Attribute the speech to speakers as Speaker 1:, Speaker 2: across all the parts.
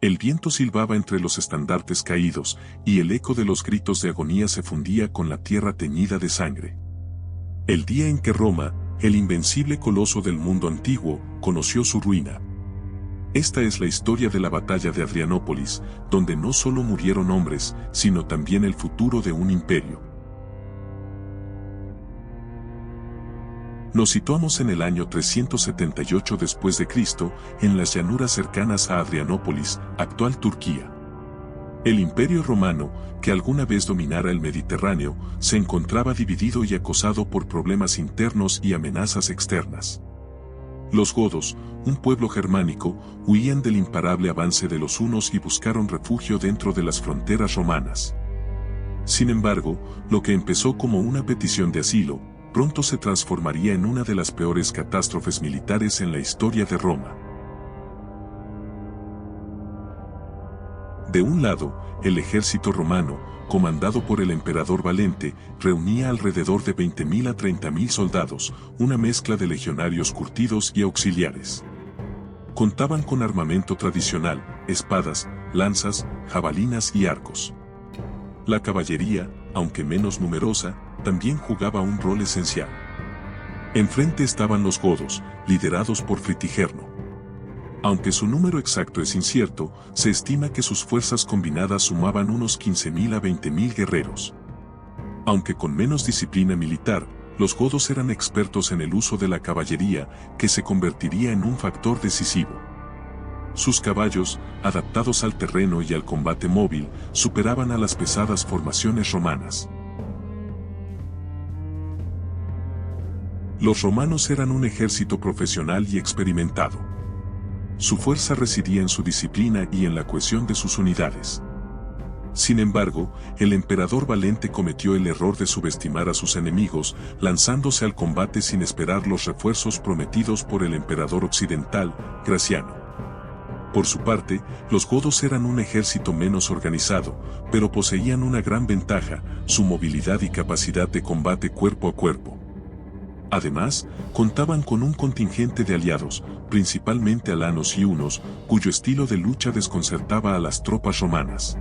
Speaker 1: El viento silbaba entre los estandartes caídos, y el eco de los gritos de agonía se fundía con la tierra teñida de sangre. El día en que Roma, el invencible coloso del mundo antiguo, conoció su ruina. Esta es la historia de la batalla de Adrianópolis, donde no solo murieron hombres, sino también el futuro de un imperio. Nos situamos en el año 378 después de Cristo, en las llanuras cercanas a Adrianópolis, actual Turquía. El Imperio Romano, que alguna vez dominara el Mediterráneo, se encontraba dividido y acosado por problemas internos y amenazas externas. Los godos, un pueblo germánico, huían del imparable avance de los hunos y buscaron refugio dentro de las fronteras romanas. Sin embargo, lo que empezó como una petición de asilo, pronto se transformaría en una de las peores catástrofes militares en la historia de Roma. De un lado, el ejército romano, comandado por el emperador Valente, reunía alrededor de 20.000 a 30.000 soldados, una mezcla de legionarios curtidos y auxiliares. Contaban con armamento tradicional, espadas, lanzas, jabalinas y arcos. La caballería, aunque menos numerosa, también jugaba un rol esencial. Enfrente estaban los godos, liderados por Fritigerno. Aunque su número exacto es incierto, se estima que sus fuerzas combinadas sumaban unos 15.000 a 20.000 guerreros. Aunque con menos disciplina militar, los godos eran expertos en el uso de la caballería, que se convertiría en un factor decisivo. Sus caballos, adaptados al terreno y al combate móvil, superaban a las pesadas formaciones romanas. Los romanos eran un ejército profesional y experimentado. Su fuerza residía en su disciplina y en la cohesión de sus unidades. Sin embargo, el emperador Valente cometió el error de subestimar a sus enemigos, lanzándose al combate sin esperar los refuerzos prometidos por el emperador occidental, Graciano. Por su parte, los godos eran un ejército menos organizado, pero poseían una gran ventaja, su movilidad y capacidad de combate cuerpo a cuerpo. Además, contaban con un contingente de aliados, principalmente alanos y hunos, cuyo estilo de lucha desconcertaba a las tropas romanas.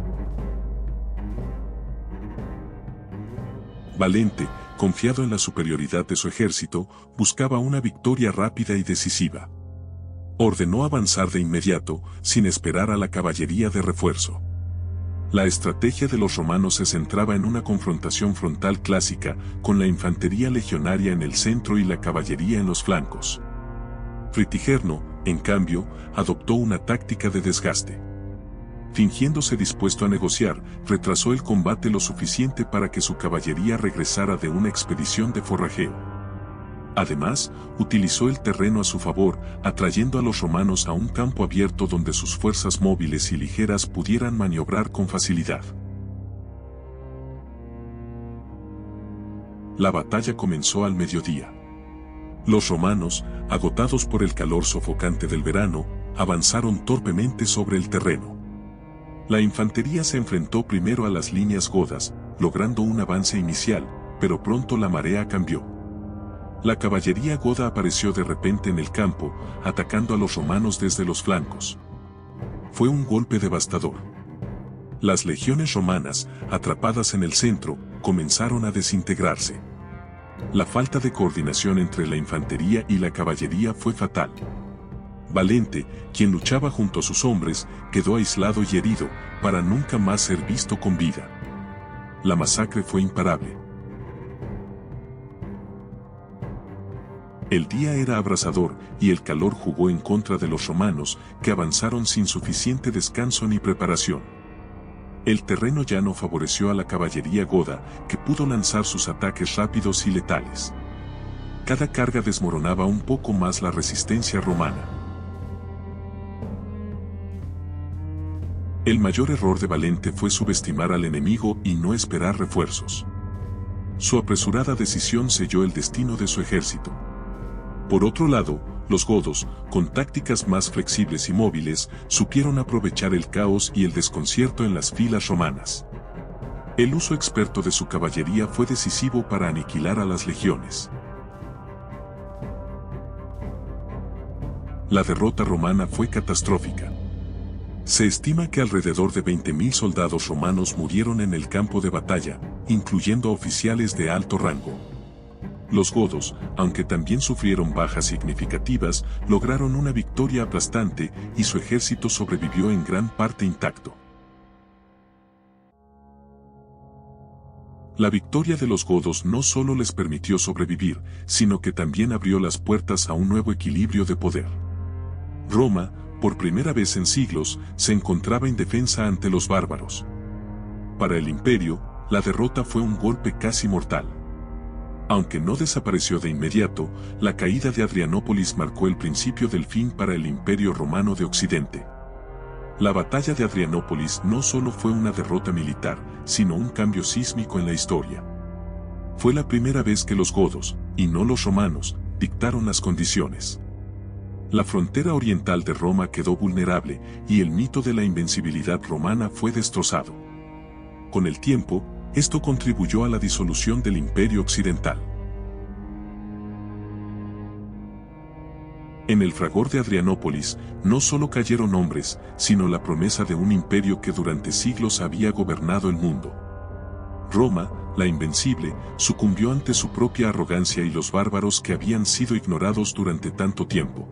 Speaker 1: Valente, confiado en la superioridad de su ejército, buscaba una victoria rápida y decisiva. Ordenó avanzar de inmediato, sin esperar a la caballería de refuerzo. La estrategia de los romanos se centraba en una confrontación frontal clásica, con la infantería legionaria en el centro y la caballería en los flancos. Fritigerno, en cambio, adoptó una táctica de desgaste. Fingiéndose dispuesto a negociar, retrasó el combate lo suficiente para que su caballería regresara de una expedición de forrajeo. Además, utilizó el terreno a su favor, atrayendo a los romanos a un campo abierto donde sus fuerzas móviles y ligeras pudieran maniobrar con facilidad. La batalla comenzó al mediodía. Los romanos, agotados por el calor sofocante del verano, avanzaron torpemente sobre el terreno. La infantería se enfrentó primero a las líneas godas, logrando un avance inicial, pero pronto la marea cambió. La caballería goda apareció de repente en el campo, atacando a los romanos desde los flancos. Fue un golpe devastador. Las legiones romanas, atrapadas en el centro, comenzaron a desintegrarse. La falta de coordinación entre la infantería y la caballería fue fatal. Valente, quien luchaba junto a sus hombres, quedó aislado y herido, para nunca más ser visto con vida. La masacre fue imparable. El día era abrasador, y el calor jugó en contra de los romanos, que avanzaron sin suficiente descanso ni preparación. El terreno llano favoreció a la caballería goda, que pudo lanzar sus ataques rápidos y letales. Cada carga desmoronaba un poco más la resistencia romana. El mayor error de Valente fue subestimar al enemigo y no esperar refuerzos. Su apresurada decisión selló el destino de su ejército. Por otro lado, los godos, con tácticas más flexibles y móviles, supieron aprovechar el caos y el desconcierto en las filas romanas. El uso experto de su caballería fue decisivo para aniquilar a las legiones. La derrota romana fue catastrófica. Se estima que alrededor de 20.000 soldados romanos murieron en el campo de batalla, incluyendo oficiales de alto rango. Los godos, aunque también sufrieron bajas significativas, lograron una victoria aplastante y su ejército sobrevivió en gran parte intacto. La victoria de los godos no solo les permitió sobrevivir, sino que también abrió las puertas a un nuevo equilibrio de poder. Roma, por primera vez en siglos, se encontraba indefensa ante los bárbaros. Para el imperio, la derrota fue un golpe casi mortal. Aunque no desapareció de inmediato, la caída de Adrianópolis marcó el principio del fin para el Imperio Romano de Occidente. La batalla de Adrianópolis no solo fue una derrota militar, sino un cambio sísmico en la historia. Fue la primera vez que los godos, y no los romanos, dictaron las condiciones. La frontera oriental de Roma quedó vulnerable, y el mito de la invencibilidad romana fue destrozado. Con el tiempo, esto contribuyó a la disolución del Imperio Occidental. En el fragor de Adrianópolis, no solo cayeron hombres, sino la promesa de un imperio que durante siglos había gobernado el mundo. Roma, la invencible, sucumbió ante su propia arrogancia y los bárbaros que habían sido ignorados durante tanto tiempo.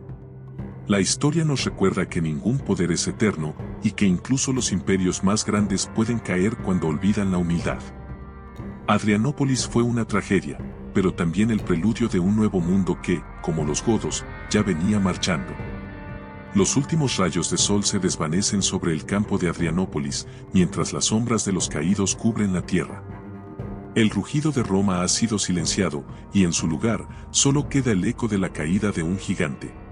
Speaker 1: La historia nos recuerda que ningún poder es eterno, y que incluso los imperios más grandes pueden caer cuando olvidan la humildad. Adrianópolis fue una tragedia, pero también el preludio de un nuevo mundo que, como los godos, ya venía marchando. Los últimos rayos de sol se desvanecen sobre el campo de Adrianópolis, mientras las sombras de los caídos cubren la tierra. El rugido de Roma ha sido silenciado, y en su lugar, solo queda el eco de la caída de un gigante.